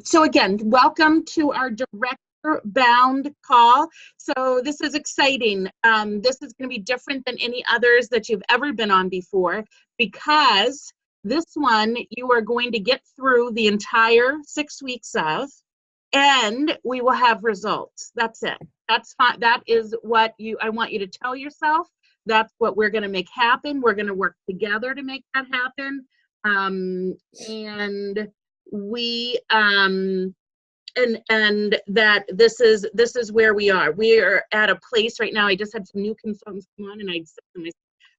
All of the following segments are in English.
So again, welcome to our director bound call. So this is exciting. This is going to be different than any others that you've ever been on before, because this one you are going to get through the entire 6 weeks of, and we will have results. That's it. That's fine. That is what I want you to tell yourself. That's what we're going to make happen. We're going to work together to make that happen. And we and that this is where we are. We are at a place right now. I just had some new consultants come on, and I said to myself,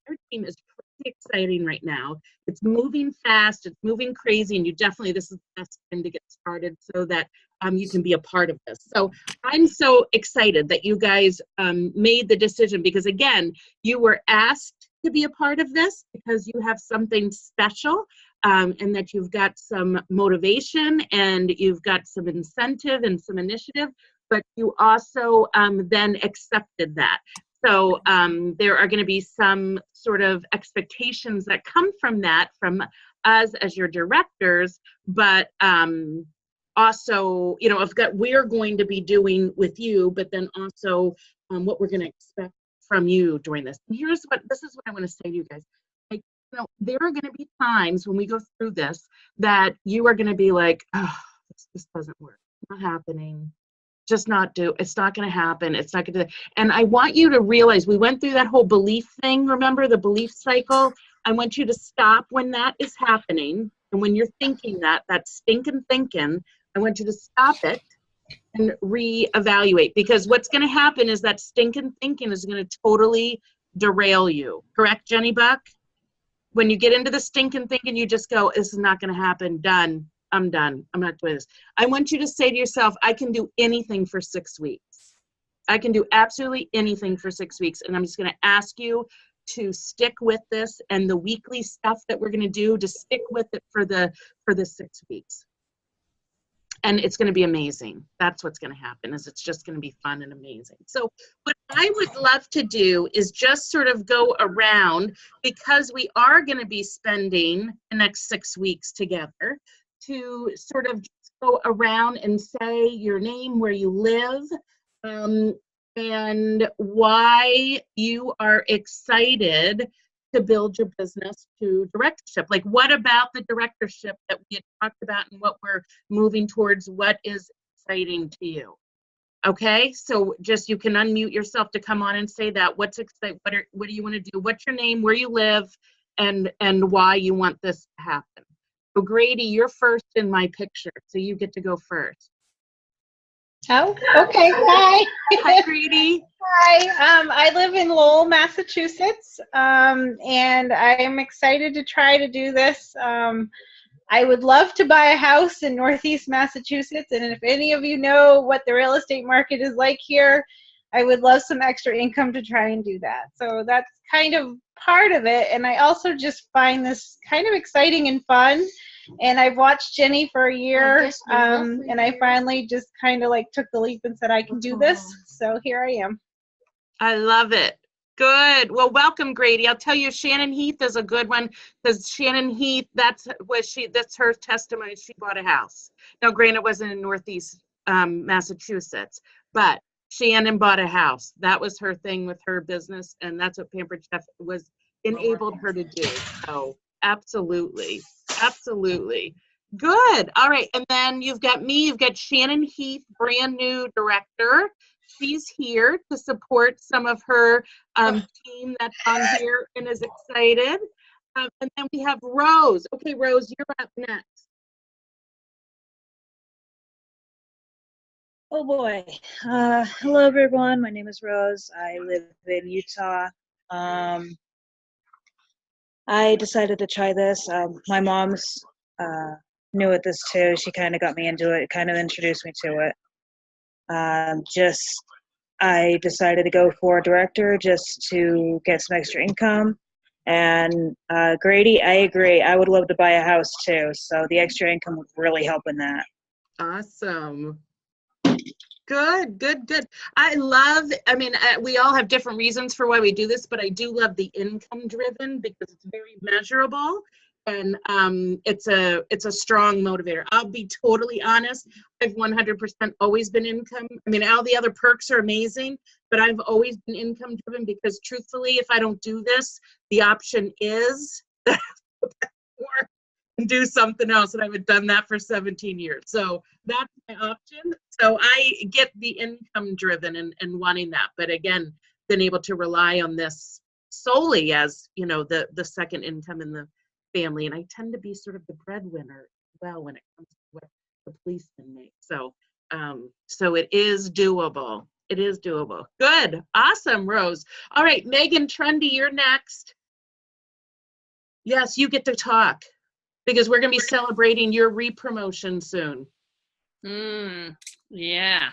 our team is pretty exciting right now. It's moving fast, it's moving crazy, and this is the best time to get started so that you can be a part of this. So I'm so excited that you guys made the decision, because again, you were asked to be a part of this because you have something special, and that you've got some motivation and you've got some incentive and some initiative, but you also then accepted that. So there are going to be some sort of expectations that come from that, from us as your directors, but also, of what we're going to be doing with you, but then also what we're going to expect from you during this. And this is what I want to say to you guys. There are going to be times when we go through this that you are going to be like, oh, this doesn't work. It's not happening. It's not going to happen. It's not going to. And I want you to realize, we went through that whole belief thing. Remember the belief cycle? I want you to stop when that is happening. And when you're thinking that stinking thinking, I want you to stop it and reevaluate, because what's going to happen is that stinking thinking is going to totally derail you. Correct, Jenny Buck? When you get into the stinking thinking, you just go, this is not going to happen. Done. I'm done. I'm not doing this. I want you to say to yourself, I can do anything for 6 weeks. I can do absolutely anything for 6 weeks. And I'm just going to ask you to stick with this, and the weekly stuff that we're going to do, to stick with it for the 6 weeks. And it's going to be amazing. That's what's going to happen, is it's just going to be fun and amazing. So what I would love to do is just sort of go around, because we are going to be spending the next 6 weeks together, to sort of just go around and say your name, where you live, and why you are excited to build your business to directorship. Like, what about the directorship that we had talked about and what we're moving towards, what is exciting to you? Okay, so just, you can unmute yourself to come on and say that. What's exciting? What do you want to do? What's your name, where you live, and why you want this to happen? So Grady, you're first in my picture, so you get to go first. Oh, okay. Hi. Hi, Grady. Hi. I live in Lowell, Massachusetts, and I am excited to try to do this. I would love to buy a house in Northeast Massachusetts, and if any of you know what the real estate market is like here, I would love some extra income to try and do that. So that's kind of part of it, and I also just find this kind of exciting and fun. And I've watched Jenny for a year, and I finally just kind of like took the leap and said, I can do this. So here I am. I love it. Good. Well, welcome, Grady. I'll tell you, Shannon Heath is a good one, because Shannon Heath, that's her testimony. She bought a house. Now, granted, it wasn't in Northeast Massachusetts, but Shannon bought a house. That was her thing with her business, and that's what Pampered Chef was enabled her to do. So absolutely. Absolutely. Good. All right. And then you've got me. You've got Shannon Heath, brand new director. She's here to support some of her team that's on here and is excited. And then we have Rose. Okay, Rose, you're up next. Oh boy. Hello everyone. My name is Rose. I live in Utah. I decided to try this. My mom's new at this too. She kind of got me into it, kind of introduced me to it. I decided to go for a director just to get some extra income. And Grady, I agree. I would love to buy a house too. So the extra income would really help in that. Awesome. Good. We all have different reasons for why we do this, but I do love the income driven, because it's very measurable. And it's a strong motivator. I'll be totally honest. I've 100% always been income. I mean, all the other perks are amazing, but I've always been income driven because truthfully, if I don't do this, the option is or do something else. And I've done that for 17 years. So that's my option. So I get the income driven and wanting that. But again, been able to rely on this solely as, you know, the second income in the family. And I tend to be sort of the breadwinner as well when it comes to what the policemen make. So, so it is doable. It is doable. Good. Awesome, Rose. All right, Megan Trundy, you're next. Yes, you get to talk because we're going to be celebrating your re-promotion soon. Yeah.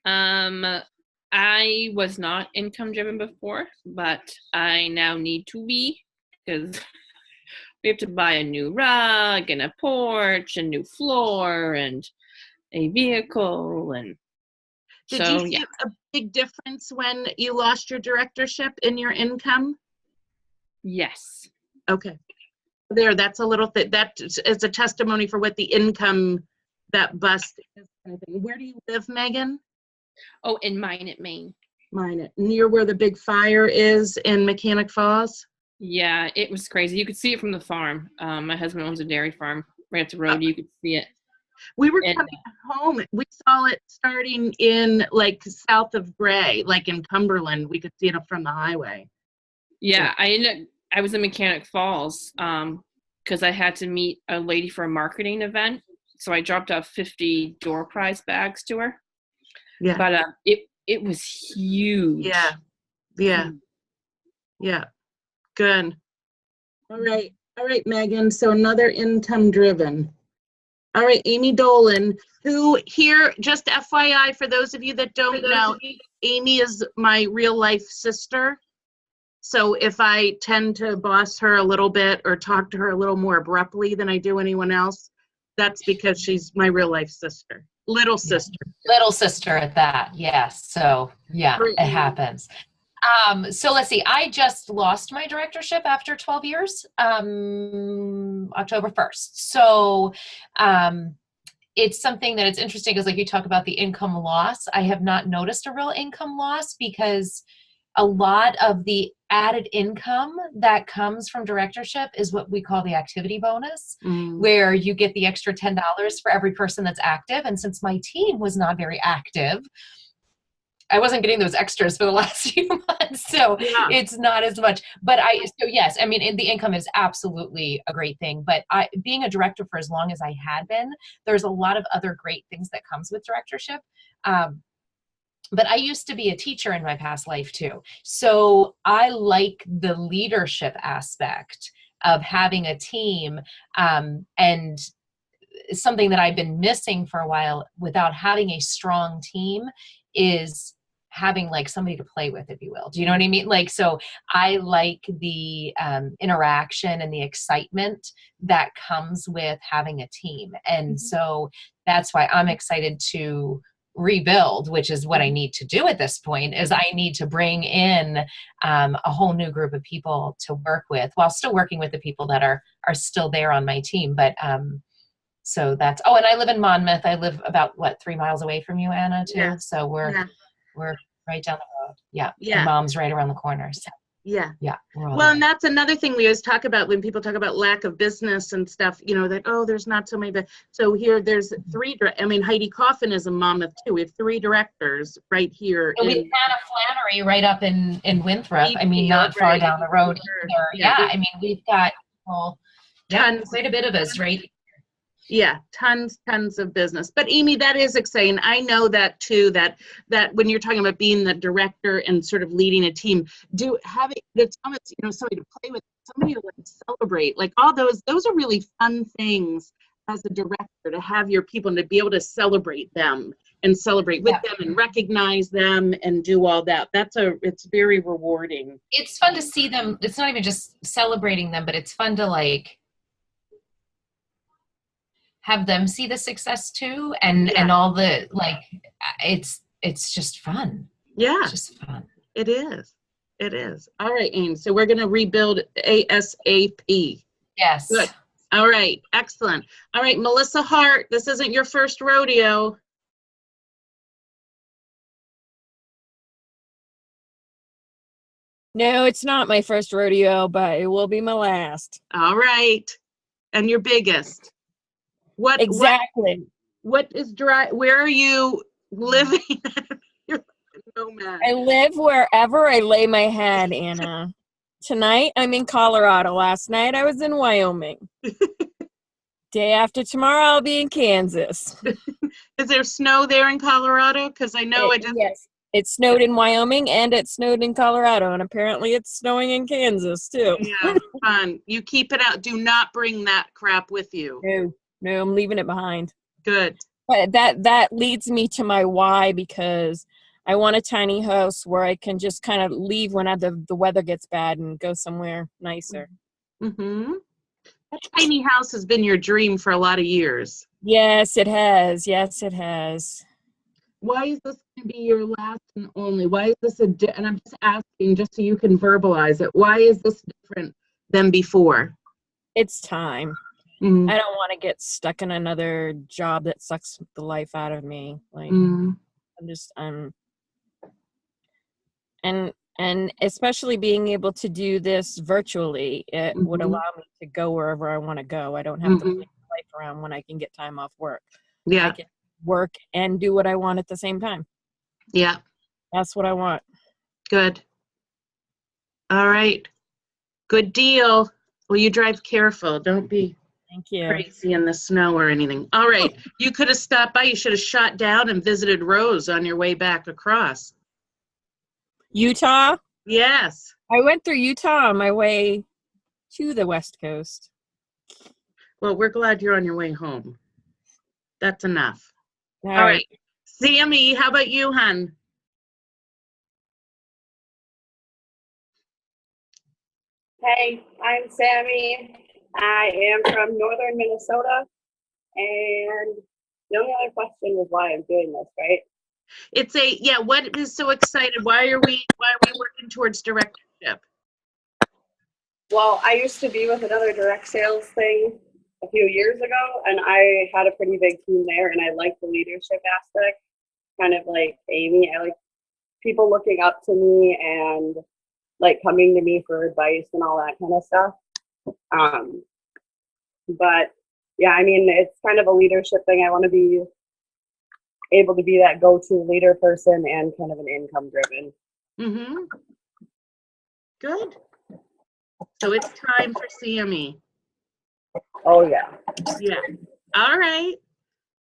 I was not income driven before, but I now need to be because we have to buy a new rug and a porch, a new floor and a vehicle. And Did so, you see a big difference when you lost your directorship in your income? Yes. Okay. There, that's a little bit, that is a testimony for what the income, that bust is. Where do you live, Megan? Oh, in Minot, Maine. Minot, near where the big fire is in Mechanic Falls? Yeah, it was crazy. You could see it from the farm. My husband owns a dairy farm right up the road. You could see it. We were coming home. We saw it starting in like south of Gray, like in Cumberland. We could see it up from the highway. Yeah, I was in Mechanic Falls because I had to meet a lady for a marketing event. So I dropped off 50 door prize bags to her. Yeah. But it was huge. Yeah. Yeah. Yeah. Good. All right. All right, Megan. So another income driven. All right, Aimee Dolan, who here, just FYI, for those of you that don't know, Aimee is my real life sister. So if I tend to boss her a little bit or talk to her a little more abruptly than I do anyone else, that's because she's my real life sister, little sister. Little sister at that, yes. So yeah, Great. it happens. So let's see, I just lost my directorship after 12 years, October 1st. So it's something that it's interesting because like you talk about the income loss, I have not noticed a real income loss because a lot of the added income that comes from directorship is what we call the activity bonus, where you get the extra $10 for every person that's active. And since my team was not very active, I wasn't getting those extras for the last few months. So Yeah. It's not as much, but so yes, I mean, the income is absolutely a great thing, but being a director for as long as I had been, there's a lot of other great things that comes with directorship. But I used to be a teacher in my past life too. So I like the leadership aspect of having a team, and something that I've been missing for a while without having a strong team is having like somebody to play with, if you will. Do you know what I mean? Like, so I like the interaction and the excitement that comes with having a team. And so that's why I'm excited to rebuild, which is what I need to do at this point, is I need to bring in a whole new group of people to work with while still working with the people that are still there on my team. But so that's, and I live in Monmouth. I live about 3 miles away from you, Anna, too. Yeah. So we're right down the road. Yeah. Yeah. And Mom's right around the corner. So Yeah. yeah. Well, and that's another thing we always talk about when people talk about lack of business and stuff, you know, that, there's not so many, but so here there's 3, I mean, Heidi Coffin is a Monmouth too. We have 3 directors right here. And we have Anna Flannery right up in Winthrop. I mean, not far right. down the road either. Yeah. I mean, we've got quite a bit of us, right? Yeah, tons of business. But Aimee, that is exciting. I know that too, that when you're talking about being the director and sort of leading a team, having somebody to play with, somebody to like celebrate, like all those are really fun things as a director, to have your people and to be able to celebrate them and celebrate with them and recognize them and do all that. It's very rewarding. It's fun to see them. It's not even just celebrating them, but it's fun to like have them see the success too, and all the like. It's just fun. Yeah, it's just fun. It is. All right, Aimee. So we're gonna rebuild ASAP. Yes. Good. All right. Excellent. All right, Melissa Hart, this isn't your first rodeo. No, it's not my first rodeo, but it will be my last. All right. And your biggest. What Exactly. what is dry? Where are you living? You're like a nomad. I live wherever I lay my head, Anna. Tonight, I'm in Colorado. Last night, I was in Wyoming. Day after tomorrow, I'll be in Kansas. Is there snow there in Colorado? Because I know I just Yes. It snowed in Wyoming and it snowed in Colorado, and apparently it's snowing in Kansas, too. yeah, fun. You keep it out. Do not bring that crap with you. No, I'm leaving it behind. Good. But that leads me to my why, because I want a tiny house where I can just kind of leave when the weather gets bad and go somewhere nicer. Mm-hmm. That tiny house has been your dream for a lot of years. Yes, it has. Yes, it has. Why is this going to be your last and only? Why is this and I'm just asking just so you can verbalize it. Why is this different than before? It's time. Mm. I don't want to get stuck in another job that sucks the life out of me. Like, and especially being able to do this virtually, it would allow me to go wherever I want to go. I don't have to plan my life around when I can get time off work. Yeah. I can work and do what I want at the same time. Yeah. That's what I want. Good. All right. Good deal. Well, you drive careful. Don't be Thank you. crazy in the snow or anything. All right. You could have stopped by. You should have shot down and visited Rose on your way back across. Utah? Yes. I went through Utah on my way to the West Coast. Well, we're glad you're on your way home. That's enough. All All right. Sammy, how about you, hon? Hey, I'm Sammy. I am from northern Minnesota. And the only other question was why I'm doing this, right? It's what is so excited? Why are we working towards directorship? Well, I used to be with another direct sales thing a few years ago, and I had a pretty big team there, and I like the leadership aspect, kind of like Aimee. I like people looking up to me and like coming to me for advice and all that kind of stuff. But yeah, I mean, it's kind of a leadership thing. I want to be able to be that go-to leader person and kind of an income driven. Mm-hmm. Good. So it's time for Sammy. Oh yeah. Yeah. All right.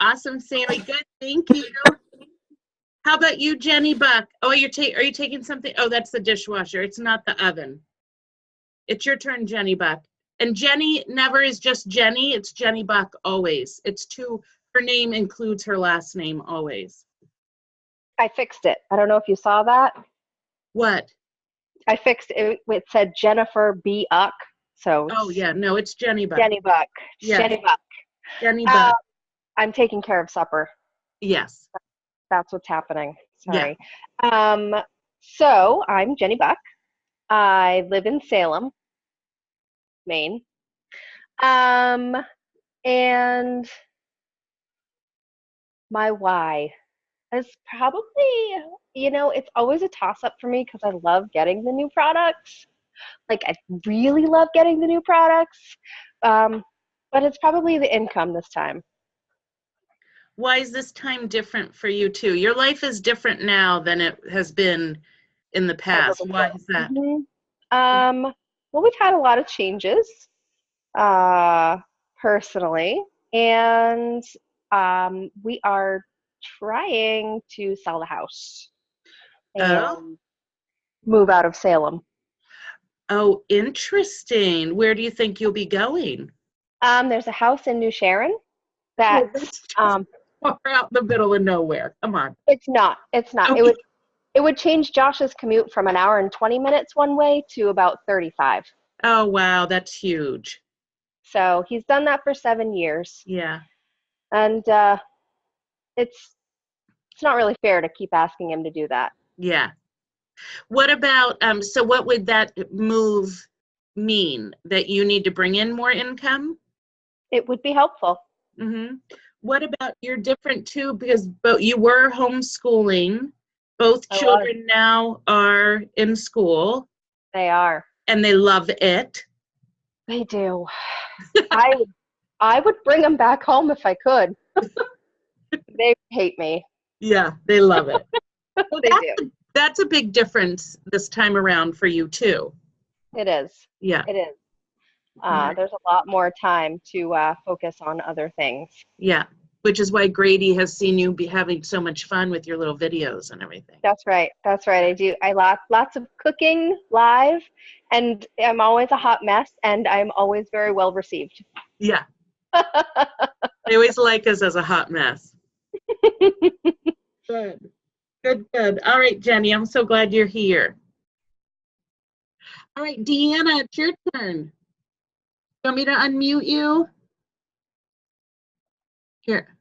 Awesome, Sammy. Good. Thank you. How about you, Jenny Buck? Oh, are you taking something? Oh, that's the dishwasher. It's not the oven. It's your turn, Jenny Buck. And Jenny never is just Jenny. It's Jenny Buck always. Her name includes her last name always. I fixed it. I don't know if you saw that. What? I fixed it. It said Jennifer B. Uck. So Oh, yeah. No, it's Jenny Buck. Jenny Buck. Yeah. Jenny Buck. Jenny Buck. I'm taking care of supper. Yes. That's what's happening. Sorry. Yeah. So I'm Jenny Buck. I live in Salem, Maine. And my why is probably, it's always a toss-up for me because I love getting the new products. Like, I really love getting the new products. But it's probably the income this time. Why is this time different for you too? Your life is different now than it has been in the past. Why is that? Mm-hmm. Well, we've had a lot of changes personally, and we are trying to sell the house and move out of Salem. Oh, interesting. Where do you think you'll be going? There's a house in New Sharon that's far out in the middle of nowhere. Come on. It's not. Okay. It would change Josh's commute from an hour and 20 minutes one way to about 35. Oh, wow. That's huge. So he's done that for 7 years. Yeah. And it's not really fair to keep asking him to do that. Yeah. What about, so what would that move mean? That you need to bring in more income? It would be helpful. What about you're different too, because you were homeschooling. Both I was. children now are in school They are. and they love it. They do. I would bring them back home if I could. They hate me. Yeah, they love it. Well, They do. that's a big difference this time around for you too. It is. Yeah. It is. Right. There's a lot more time to focus on other things. Yeah, which is why Grady has seen you be having so much fun with your little videos and everything. That's right. That's right. I do. I lots of cooking live, and I'm always a hot mess, and I'm always very well received. Yeah. They always like us as a hot mess. Good. Good. All right, Jenny, I'm so glad you're here. All right, Deanna, it's your turn. You want me to unmute you? Here.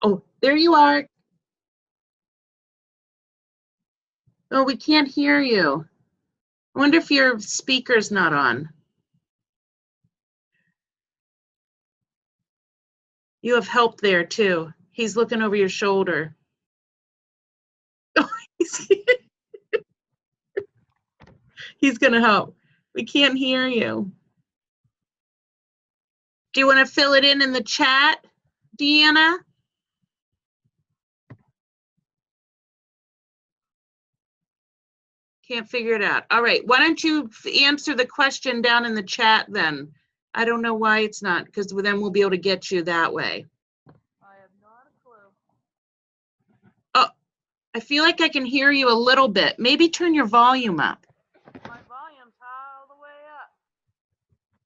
Oh, there you are. Oh, we can't hear you. I wonder if your speaker's not on. You have help there too. He's looking over your shoulder. Oh, he's gonna help. We can't hear you. Do you want to fill it in the chat, Deanna? Can't figure it out. All right, why don't you answer the question down in the chat then? I don't know why it's not, because then we'll be able to get you that way. I have not a clue. Oh, I feel like I can hear you a little bit. Maybe turn your volume up. My volume's all the way up.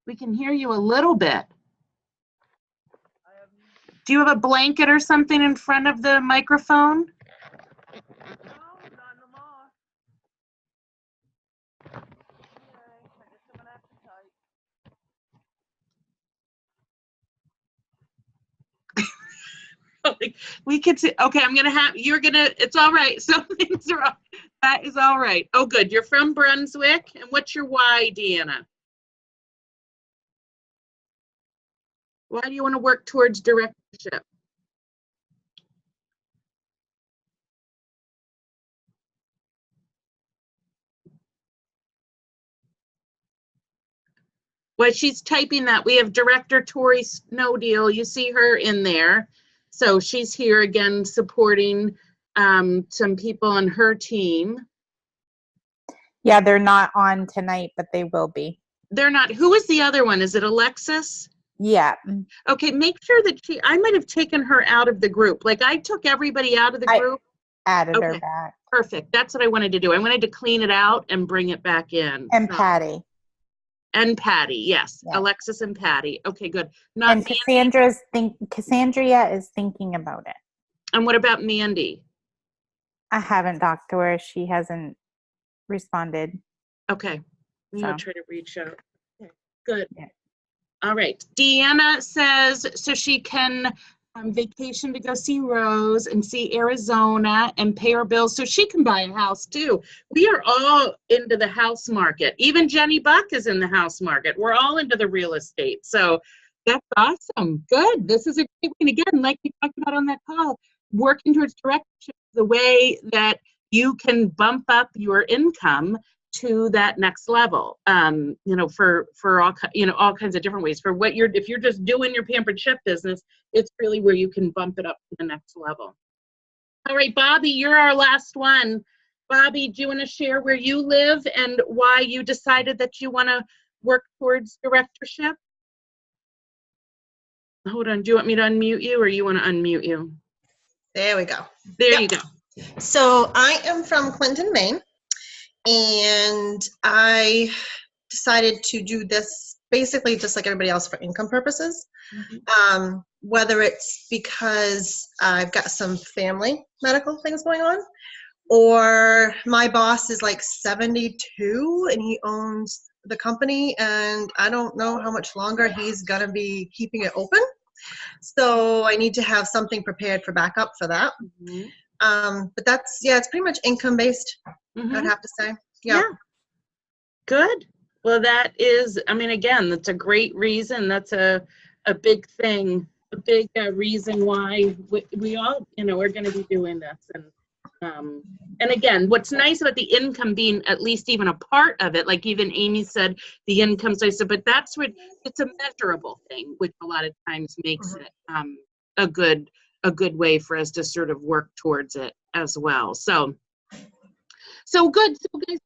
We can hear you a little bit. Do you have a blanket or something in front of the microphone? No, not no more. Okay, I guess I'm gonna have to type. Like, we could see. Okay, it's all right. Something's wrong. That is all right. Oh, good. You're from Brunswick. And what's your why, Deanna? Why do you want to work towards directorship? Well, she's typing that. We have Director Tori Snowdeal. You see her in there. So she's here again supporting some people on her team. Yeah, they're not on tonight, but they will be. They're not. Who is the other one? Is it Alexis? Yeah. Okay, make sure that I might have taken her out of the group. Like I took everybody out of the group. Added her back. Perfect. That's what I wanted to do. I wanted to clean it out and bring it back in. And Patty. And Patty, yes. Yeah. Alexis and Patty. Okay, good. And Cassandra is thinking about it. And what about Mandy? I haven't talked to her. She hasn't responded. Okay. I'm So. going to try to reach out. Okay, good. Yeah. All right. Deanna says so she can vacation to go see Rose and see Arizona and pay her bills so she can buy a house too. We are all into the house market. Even Jenny Buck is in the house market. We're all into the real estate. So that's awesome. Good. This is a great one. Again, like we talked about on that call, working towards directorship, the way that you can bump up your income to that next level, for all kinds of different ways. If you're just doing your Pampered Chef business, it's really where you can bump it up to the next level. All right, Bobby, you're our last one. Bobby, do you want to share where you live and why you decided that you want to work towards directorship? Hold on, do you want me to unmute you or you want to unmute you? There we go. There you go. So I am from Clinton, Maine, and I decided to do this basically just like everybody else for income purposes. Mm-hmm. Whether it's because I've got some family medical things going on, or my boss is like 72 and he owns the company, and I don't know how much longer he's gonna be keeping it open. So I need to have something prepared for backup for that. Mm-hmm. But it's pretty much income based. Mm-hmm. I'd have to say. Yeah. Good. Well, that is, I mean, again, that's a great reason. That's a big thing, a big reason why we all, you know, are going to be doing this. And again, what's nice about the income being at least even a part of it, like even Aimee said, the income's nice, but that's what, it's a measurable thing, which a lot of times makes it a good way for us to sort of work towards it as well. So good. So guys,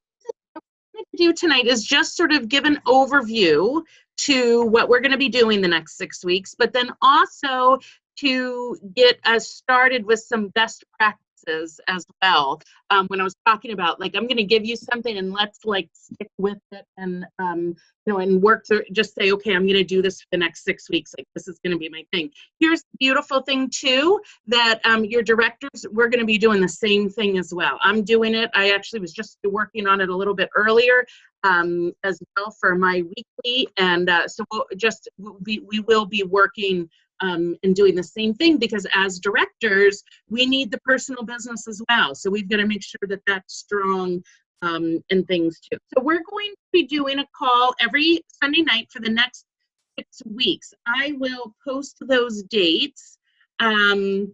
do tonight is just sort of give an overview to what we're going to be doing the next 6 weeks, but then also to get us started with some best practices as well. When I was talking about, like, I'm going to give you something and let's like stick with it and, you know, and work through, just say, okay, I'm going to do this for the next 6 weeks. Like, this is going to be my thing. Here's the beautiful thing too, that your directors, we're going to be doing the same thing as well. I'm doing it. I actually was just working on it a little bit earlier as well for my weekly. And so we will be working and doing the same thing, because as directors, we need the personal business as well. So we've got to make sure that that's strong and things too. So we're going to be doing a call every Sunday night for the next 6 weeks. I will post those dates. I'm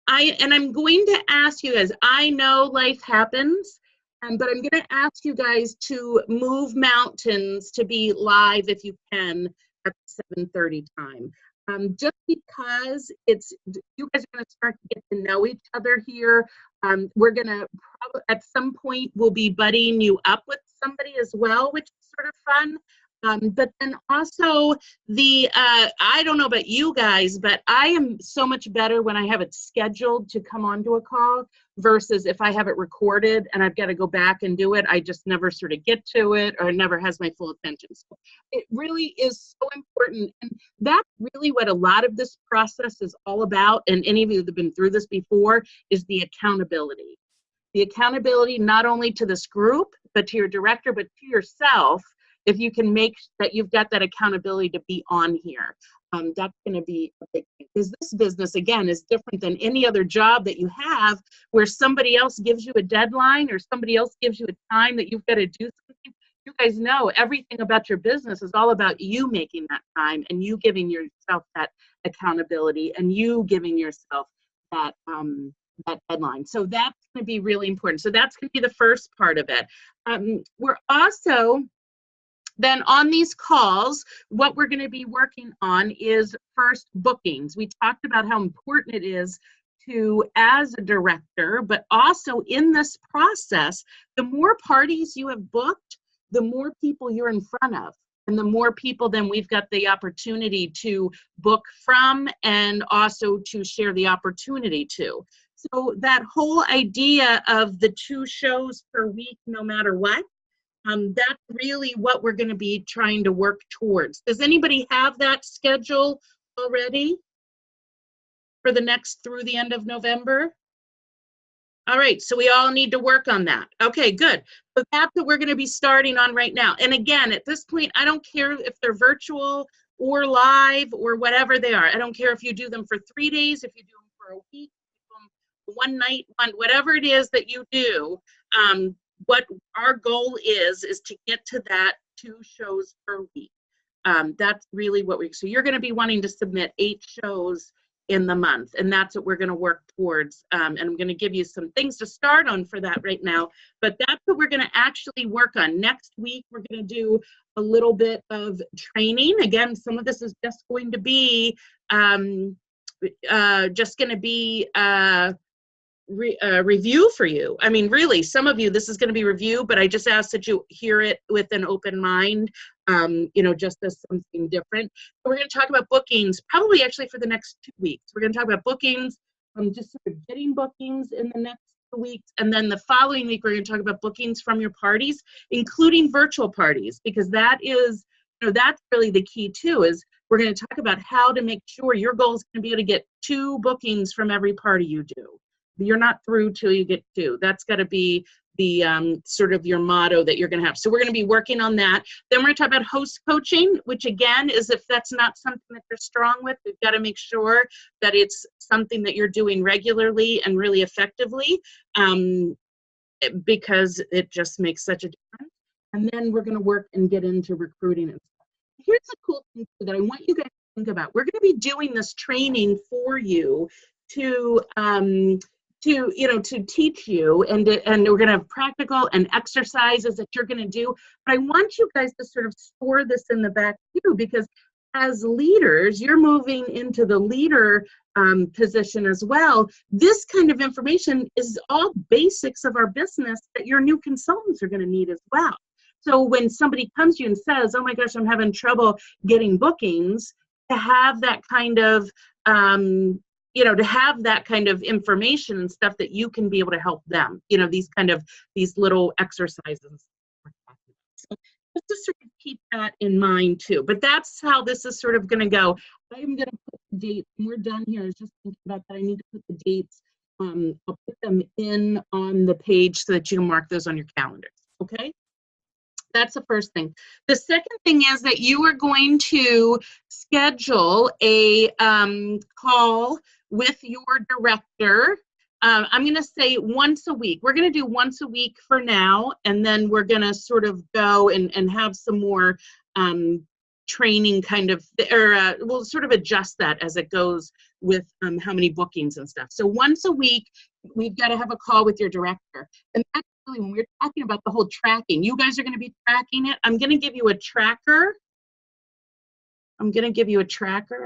going to ask you guys, I know life happens, but I'm going to ask you guys to move mountains to be live if you can at 7:30 time. Just because you guys are going to start to get to know each other here. We're going to probably, at some point, we'll be buddying you up with somebody as well, which is sort of fun. But then also I don't know about you guys, but I am so much better when I have it scheduled to come onto a call versus if I have it recorded and I've got to go back and do it. I just never sort of get to it, or it never has my full attention. So it really is so important. And that's really what a lot of this process is all about. And any of you that have been through this before is the accountability. The accountability not only to this group, but to your director, but to yourself. If you can make that you've got that accountability to be on here, that's going to be a big thing. Because this business, again, is different than any other job that you have where somebody else gives you a deadline or somebody else gives you a time that you've got to do something. You guys know everything about your business is all about you making that time and you giving yourself that accountability and you giving yourself that deadline. So that's going to be really important. So that's going to be the first part of it. We're also then on these calls, what we're going to be working on is first bookings. We talked about how important it is to, as a director, but also in this process, the more parties you have booked, the more people you're in front of. And the more people then we've got the opportunity to book from and also to share the opportunity to. So that whole idea of the 2 shows per week, no matter what, that's really what we're going to be trying to work towards. Does anybody have that schedule already for the next through the end of November? All right, so we all need to work on that. Okay, good. So that's what we're going to be starting on right now. And again, at this point, I don't care if they're virtual or live or whatever they are. I don't care if you do them for 3 days, if you do them for a week, one night, whatever it is that you do. What our goal is to get to that 2 shows per week. That's really what so you're going to be wanting to submit 8 shows in the month, and that's what we're going to work towards. And I'm going to give you some things to start on for that right now, but that's what we're going to actually work on. Next week, we're going to do a little bit of training. Again, some of this is just going to be review for you. I mean, really, some of you, this is going to be review, but I just ask that you hear it with an open mind, you know, just as something different. We're going to talk about bookings, probably actually for the next 2 weeks. We're going to talk about bookings, just sort of getting bookings in the next 2 weeks. And then the following week, we're going to talk about bookings from your parties, including virtual parties, because that is, you know, that's really the key too, is we're going to talk about how to make sure your goal is going to be able to get 2 bookings from every party you do. You're not through till you get 2. That's got to be the sort of your motto that you're going to have. So we're going to be working on that. Then we're going to talk about host coaching, which again is if that's not something that you're strong with, we've got to make sure that it's something that you're doing regularly and really effectively, because it just makes such a difference. And then we're going to work and get into recruiting and stuff. Here's the cool thing that I want you guys to think about. We're going to be doing this training for you to teach you, and we're going to have practical and exercises that you're going to do. But I want you guys to sort of store this in the back too, because as leaders, you're moving into the leader position as well. This kind of information is all basics of our business that your new consultants are going to need as well. So when somebody comes to you and says, oh my gosh, I'm having trouble getting bookings, to have that kind of, to have that kind of information and stuff that you can be able to help them, these little exercises. So just to sort of keep that in mind too. But that's how this is sort of going to go. I'm going to put the date, and we're done here. I was just thinking about that. I need to put the dates. I'll put them in on the page so that you can mark those on your calendars. Okay? That's the first thing. The second thing is that you are going to schedule a call with your director. I'm going to say once a week. We're going to do once a week for now, and then we're going to sort of go and have some more training we'll sort of adjust that as it goes with how many bookings and stuff. So once a week, we've got to have a call with your director. And that's really when we're talking about the whole tracking. You guys are going to be tracking it. I'm going to give you a tracker. I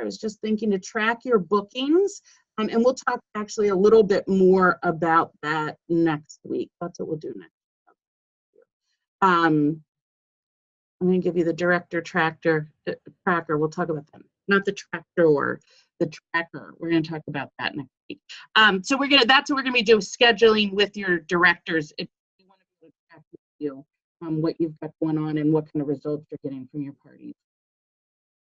was just thinking to track your bookings. And we'll talk actually a little bit more about that next week. That's what we'll do next week. I'm going to give you the director tracker. We'll talk about that. Not the tractor or the tracker. We're going to talk about that next week. So that's what we're going to be doing, scheduling with your directors. If you want to be able to track with you what you've got going on and what kind of results you're getting from your parties.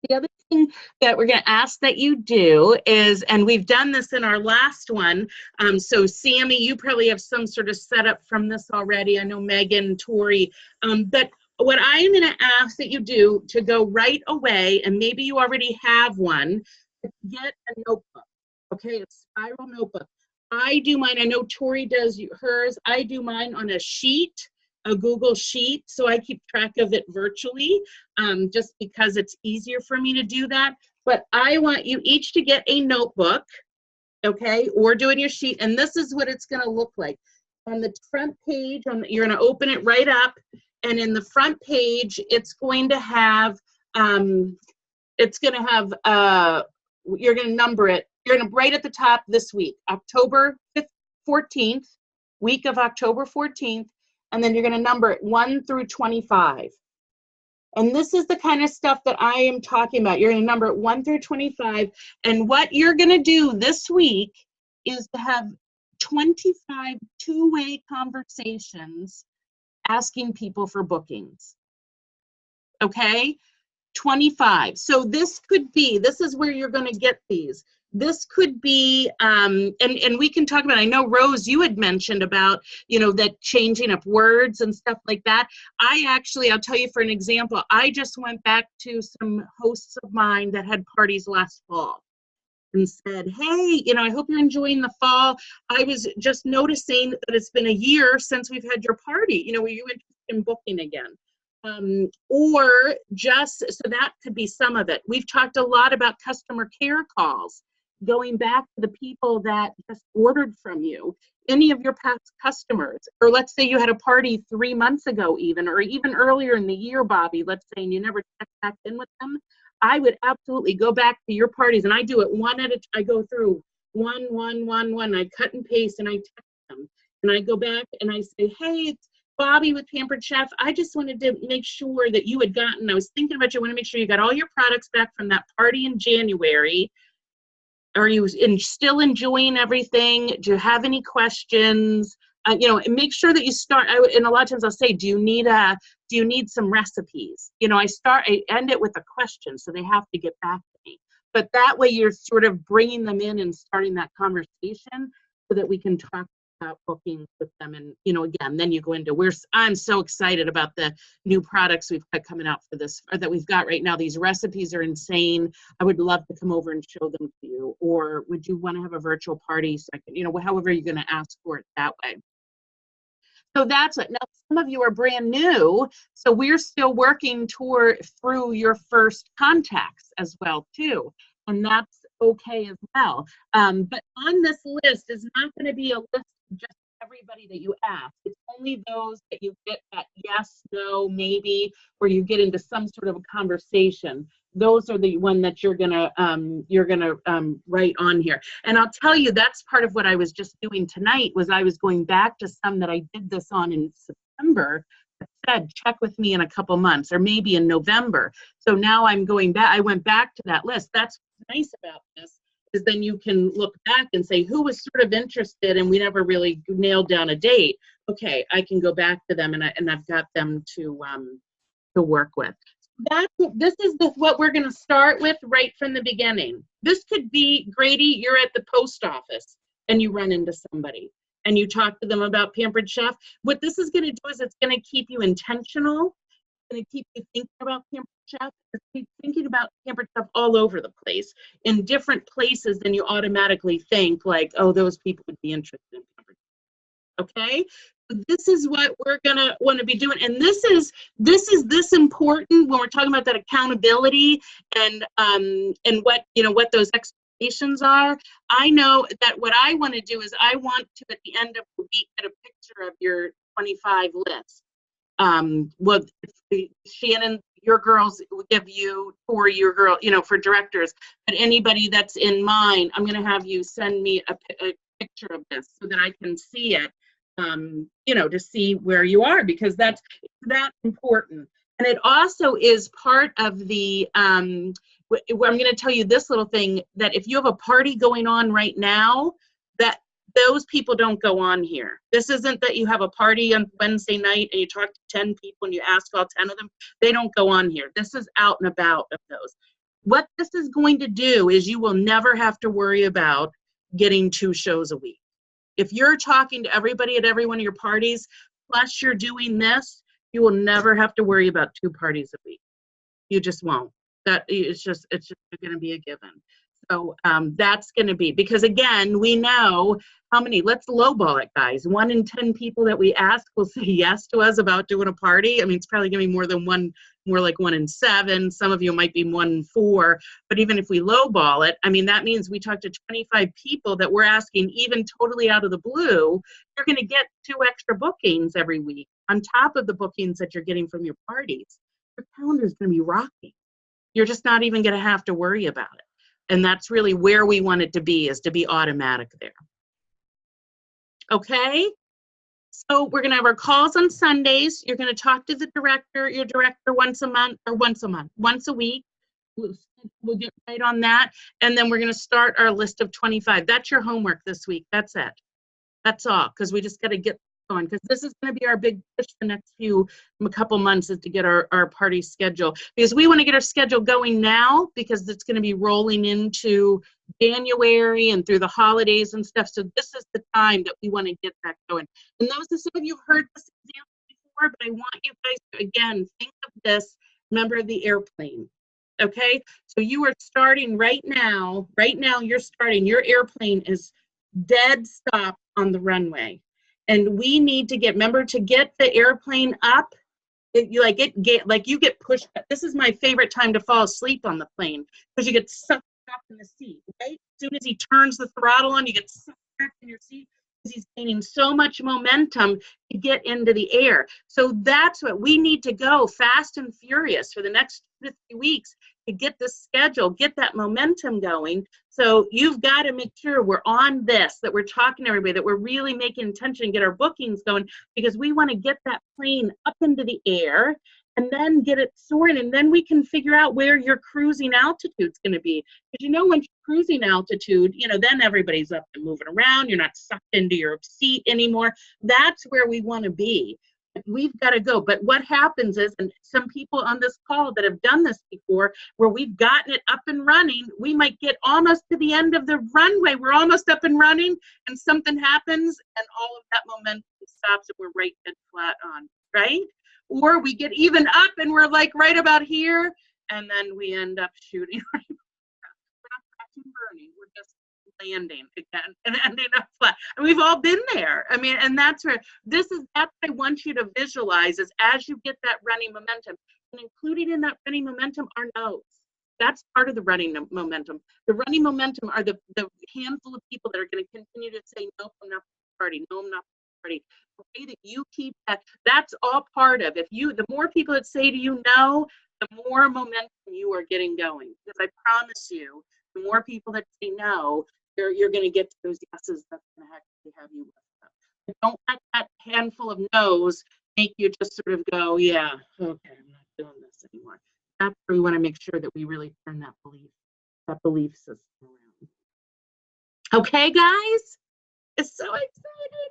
The other thing that we're going to ask that you do is, and we've done this in our last one, so Sammy, you probably have some sort of setup from this already. I know Megan, Tori, but what I am going to ask that you do to go right away, and maybe you already have one, get a notebook, okay, a spiral notebook. I do mine, I know Tori does hers, I do mine on a sheet, a Google sheet, so I keep track of it virtually, just because it's easier for me to do that. But I want you each to get a notebook, okay, or do it in your sheet, and this is what it's going to look like. On the front page, you're going to open it right up, and in the front page, it's going to have, you're going to number it. You're going to right at the top this week, October 14th, week of October 14th, and then you're going to number it 1 through 25. And this is the kind of stuff that I am talking about. You're going to number it 1 through 25. And what you're going to do this week is to have 25 two-way conversations asking people for bookings. Okay? 25. So this is where you're going to get these. This could be, and we can talk about, I know Rose, you had mentioned about, that changing up words and stuff like that. I'll tell you for an example, I just went back to some hosts of mine that had parties last fall and said, hey, I hope you're enjoying the fall. I was just noticing that it's been a year since we've had your party. Were you interested in booking again? Or just, so that could be some of it. We've talked a lot about customer care calls, going back to the people that just ordered from you, any of your past customers, or let's say you had a party 3 months ago even, or even earlier in the year, Bobby, let's say, and you never checked back in with them. I would absolutely go back to your parties, and I do it I go through one, I cut and paste, and I text them, and I go back and I say, hey, it's Bobby with Pampered Chef. I just wanted to make sure that you had I was thinking about you, I want to make sure you got all your products back from that party in January. Are you still enjoying everything? Do you have any questions? And make sure that you start, and a lot of times I'll say, do you need some recipes? I end it with a question, so they have to get back to me. But that way you're sort of bringing them in and starting that conversation so that we can talk about bookings with them. And, again, then you go into I'm so excited about the new products we've got coming out for this, or that we've got right now. These recipes are insane. I would love to come over and show them to you. Or would you want to have a virtual party? So I can, however you're going to ask for it that way. So that's it. Now, some of you are brand new, so we're still working through your first contacts as well, too. And that's okay as well. But on this list is not going to be a list of just everybody that you ask. It's only those that you get that yes, no, maybe, or you get into some sort of a conversation. Those are the one that you're gonna write on here. And I'll tell you, that's part of what I was just doing tonight. Was I was going back to some that I did this on in September. That said, check with me in a couple months, or maybe in November. So now I'm going back. I went back to that list. That's what's nice about this, is then you can look back and say who was sort of interested, and we never really nailed down a date. Okay, I can go back to them, and I've got them to work with. This is what we're going to start with right from the beginning. This could be, Grady, you're at the post office and you run into somebody and you talk to them about Pampered Chef. What this is going to do is it's going to keep you intentional. It's going to keep you thinking about Pampered Chef. It's keep thinking about Pampered Chef all over the place, in different places than you automatically think, like, oh, those people would be interested in Pampered Chef. Okay? This is what we're gonna want to be doing, and this is this important when we're talking about that accountability and what those expectations are. I know that what I want to do is I want to, at the end of the week, get a picture of your 25 list. Shannon, your girls will give you, for your girl, for directors, but anybody that's in mine, I'm going to have you send me a picture of this so that I can see it. To see where you are, because that's that important. And it also is part of the, I'm going to tell you this little thing, that if you have a party going on right now, that those people don't go on here. This isn't that you have a party on Wednesday night and you talk to 10 people and you ask all 10 of them. They don't go on here. This is out and about of those. What this is going to do is you will never have to worry about getting 2 shows a week. If you're talking to everybody at every one of your parties, plus you're doing this, you will never have to worry about 2 parties a week. You just won't. It's just going to be a given. So that's going to be, because again, we know how many, let's lowball it, guys. 1 in 10 people that we ask will say yes to us about doing a party. I mean, it's probably going to be more than one, more like 1 in 7. Some of you might be 1 in 4. But even if we lowball it, I mean, that means we talk to 25 people that we're asking, even totally out of the blue. You're going to get 2 extra bookings every week on top of the bookings that you're getting from your parties. Your calendar is going to be rocking. You're just not even going to have to worry about it. And that's really where we want it to be, is to be automatic there. Okay? So we're going to have our calls on Sundays. You're going to talk to your director once a week. We'll get right on that. And then we're going to start our list of 25. That's your homework this week. That's it. That's all, because we just got to get going, because this is going to be our big push the next couple months, is to get our party schedule, because we want to get our schedule going now, because it's going to be rolling into January and through the holidays and stuff. So this is the time that we want to get that going. And some of you have heard this example before, but I want you guys to, again, think of this, remember the airplane. Okay, so you are starting right now, you're starting, your airplane is dead stop on the runway. And we need to get the airplane up. You get pushed. This is my favorite time to fall asleep on the plane, because you get sucked back in the seat, right? As soon as he turns the throttle on, you get sucked back in your seat, because he's gaining so much momentum to get into the air. So that's what we need to go fast and furious for the next 50 weeks to get the schedule, get that momentum going. So you've got to make sure we're on this, that we're talking to everybody, that we're really making intention and get our bookings going, because we want to get that plane up into the air and then get it soaring, and then we can figure out where your cruising altitude's going to be. Because when you're cruising altitude, then everybody's up and moving around. You're not sucked into your seat anymore. That's where we want to be. We've got to go. But what happens is, and some people on this call that have done this before, where we've gotten it up and running, we might get almost to the end of the runway. We're almost up and running, and something happens, and all of that momentum stops, and we're right dead flat on, right? Or we get even up, and we're like right about here, and then we end up shooting. We're not crashing and burning. We're just landing again and ending up flat. And we've all been there. I mean, and that's where that's what I want you to visualize is as you get that running momentum, and including in that running momentum are no's. That's part of the running momentum. The running momentum are the handful of people that are going to continue to say, no, I'm not party. No, I'm not party. The way that you keep that, that's all part of. The more people that say to you no, the more momentum you are getting going. Because I promise you, the more people that say no, you're going to get to those yeses that's going to actually have you lift up. But don't let that handful of no's make you just sort of go, yeah, okay, I'm not doing this anymore. That's where we want to make sure that we really turn that belief system around. Okay, guys? It's so exciting.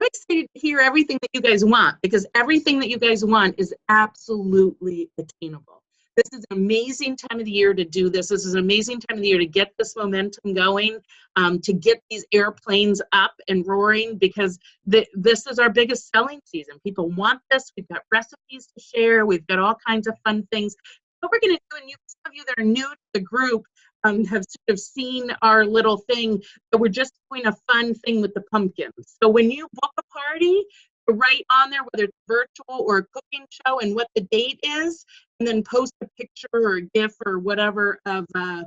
I'm excited to hear everything that you guys want because everything that you guys want is absolutely attainable. This is an amazing time of the year to do this. This is an amazing time of the year to get this momentum going, to get these airplanes up and roaring because this is our biggest selling season. People want this. We've got recipes to share. We've got all kinds of fun things. What we're going to do, and some of you that are new to the group have sort of seen our little thing, but we're just doing a fun thing with the pumpkins. So when you book a party, write on there whether it's virtual or a cooking show and what the date is, and then post a picture or a GIF or whatever of a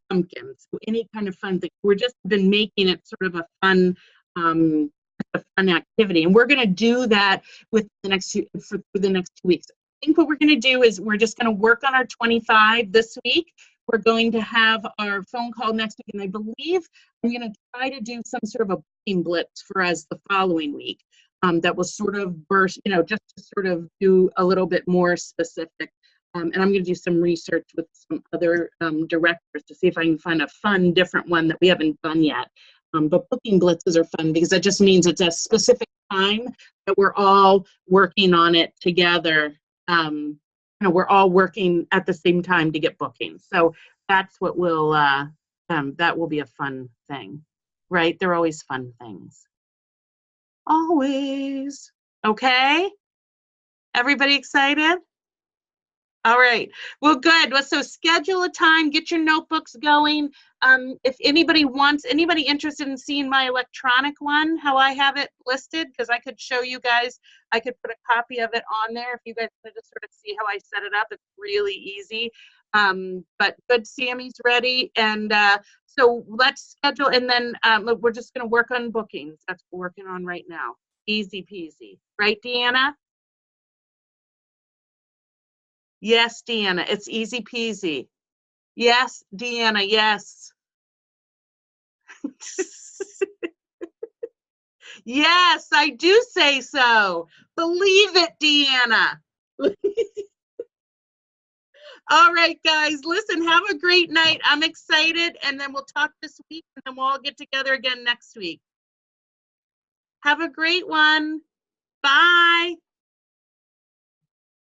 pumpkin. So any kind of fun thing. We're just been making it sort of a fun activity, and we're going to do that with the next for the next 2 weeks. I think what we're going to do is we're just going to work on our 25 this week. We're going to have our phone call next week, and I believe I'm going to try to do some sort of a booking blitz for us the following week. That will sort of burst, just to sort of do a little bit more specific. And I'm going to do some research with some other directors to see if I can find a fun, different one that we haven't done yet. But booking blitzes are fun because that just means it's a specific time that we're all working on it together. We're all working at the same time to get bookings. So that's what will that will be a fun thing, right? They're always fun things. Always. Okay? Everybody excited? All right. Well, good. Well, so schedule a time, get your notebooks going. If anybody interested in seeing my electronic one, how I have it listed, because I could show you guys, I could put a copy of it on there if you guys want to just sort of see how I set it up. It's really easy. But good, Sammy's ready. And so let's schedule, and then we're just going to work on bookings. That's what we're working on right now. Easy peasy. Right, Deanna? Yes, Deanna, it's easy peasy. Yes, Deanna, yes. Yes, I do say so. Believe it, Deanna. All right, guys, listen, have a great night. I'm excited, and then we'll talk this week, and then we'll all get together again next week. Have a great one. Bye.